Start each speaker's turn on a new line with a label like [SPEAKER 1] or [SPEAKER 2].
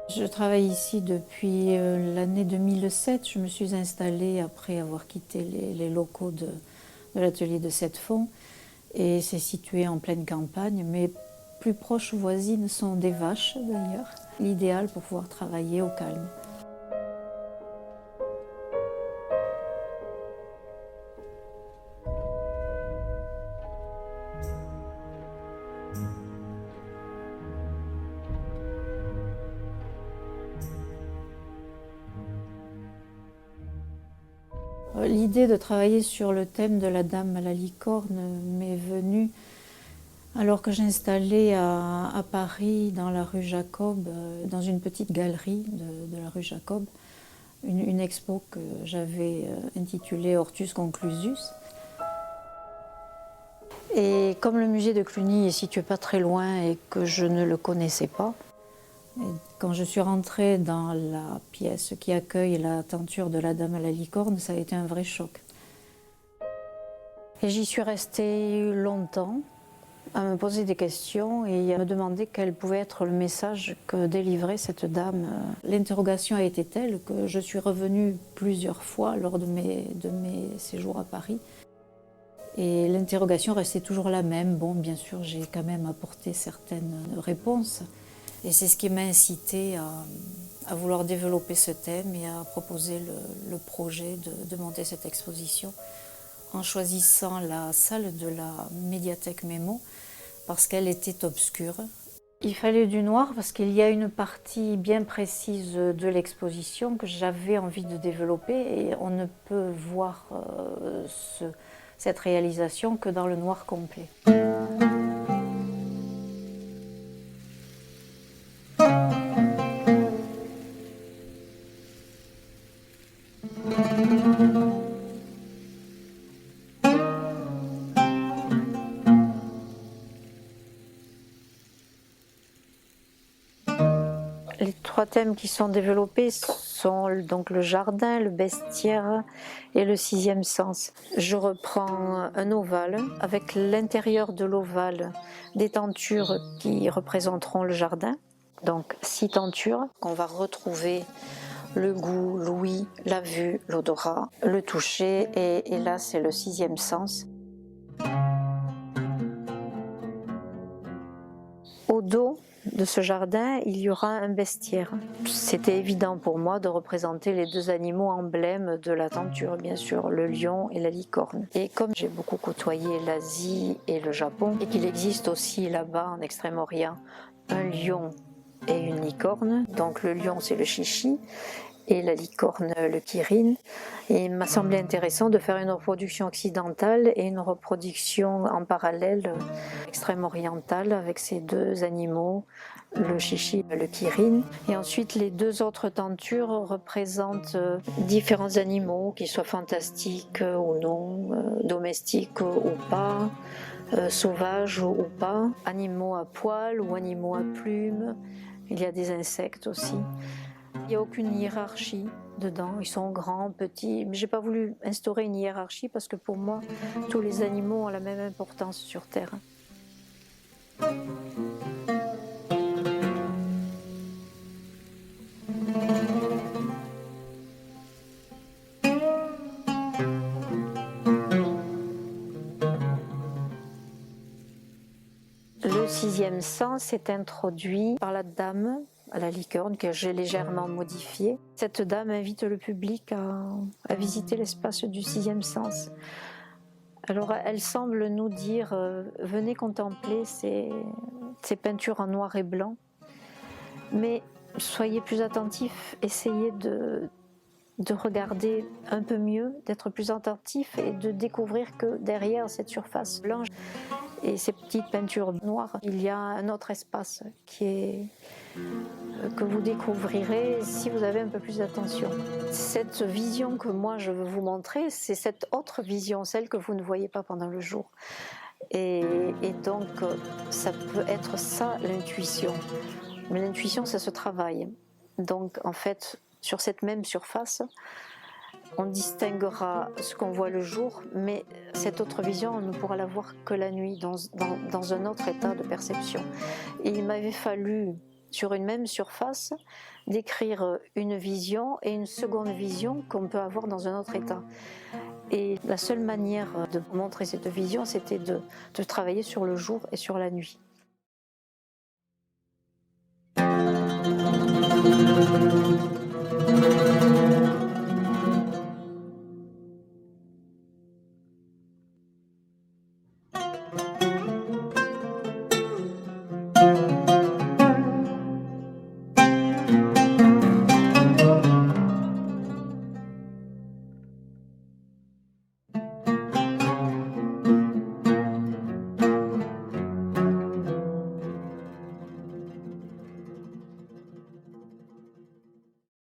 [SPEAKER 1] Je travaille ici depuis l'année 2007. Je me suis installée après avoir quitté les locaux de l'atelier de Sept-Fonds. Et c'est situé en pleine campagne. Mes plus proches voisines sont des vaches d'ailleurs. L'idéal pour pouvoir travailler au calme. L'idée de travailler sur le thème de la dame à la licorne m'est venue alors que j'installais à Paris, dans la rue Jacob, dans une petite galerie de la rue Jacob, une expo que j'avais intitulée Hortus Conclusus. Et comme le musée de Cluny est situé pas très loin et que je ne le connaissais pas, et quand je suis rentrée dans la pièce qui accueille la tenture de la dame à la licorne, ça a été un vrai choc. Et j'y suis restée longtemps à me poser des questions et à me demander quel pouvait être le message que délivrait cette dame. L'interrogation a été telle que je suis revenue plusieurs fois lors de mes séjours à Paris. Et l'interrogation restait toujours la même. Bon, bien sûr, j'ai quand même apporté certaines réponses. Et c'est ce qui m'a incité à vouloir développer ce thème et à proposer le projet de monter cette exposition en choisissant la salle de la médiathèque Mémo parce qu'elle était obscure. Il fallait du noir parce qu'il y a une partie bien précise de l'exposition que j'avais envie de développer et on ne peut voir cette réalisation que dans le noir complet. Les trois thèmes qui sont développés sont donc le jardin, le bestiaire et le sixième sens. Je reprends un ovale avec l'intérieur de l'ovale des tentures qui représenteront le jardin. Donc 6 tentures qu'on va retrouver le goût, l'ouïe, la vue, l'odorat, le toucher et là c'est le sixième sens. Au dos de ce jardin, il y aura un bestiaire. C'était évident pour moi de représenter les deux animaux emblèmes de la tenture, bien sûr, le lion et la licorne. Et comme j'ai beaucoup côtoyé l'Asie et le Japon, et qu'il existe aussi là-bas en Extrême-Orient un lion et une licorne, donc le lion c'est le chichi, et la licorne le kirin. Et il m'a semblé intéressant de faire une reproduction occidentale et une reproduction en parallèle extrême orientale avec ces deux animaux, le chichi et le kirin. Et ensuite les deux autres tentures représentent différents animaux, qu'ils soient fantastiques ou non, domestiques ou pas, sauvages ou pas, animaux à poils ou animaux à plumes. Il y a des insectes aussi. Il n'y a aucune hiérarchie dedans, ils sont grands, petits, mais j'ai pas voulu instaurer une hiérarchie parce que pour moi, tous les animaux ont la même importance sur Terre. Le sixième sens est introduit par la dame à la licorne que j'ai légèrement modifiée. Cette dame invite le public à visiter l'espace du sixième sens. Alors elle semble nous dire venez contempler ces peintures en noir et blanc, mais soyez plus attentifs, essayez de regarder un peu mieux, d'être plus attentif et de découvrir que derrière cette surface blanche et ces petites peintures noires, il y a un autre espace que vous découvrirez si vous avez un peu plus d'attention. Cette vision que moi je veux vous montrer, c'est cette autre vision, celle que vous ne voyez pas pendant le jour. Et donc ça peut être ça l'intuition. Mais l'intuition ça se travaille. Donc en fait sur cette même surface, on distinguera ce qu'on voit le jour, mais cette autre vision, on ne pourra la voir que la nuit, dans un autre état de perception. Et il m'avait fallu sur une même surface, décrire une vision et une seconde vision qu'on peut avoir dans un autre état. Et la seule manière de montrer cette vision, c'était de travailler sur le jour et sur la nuit.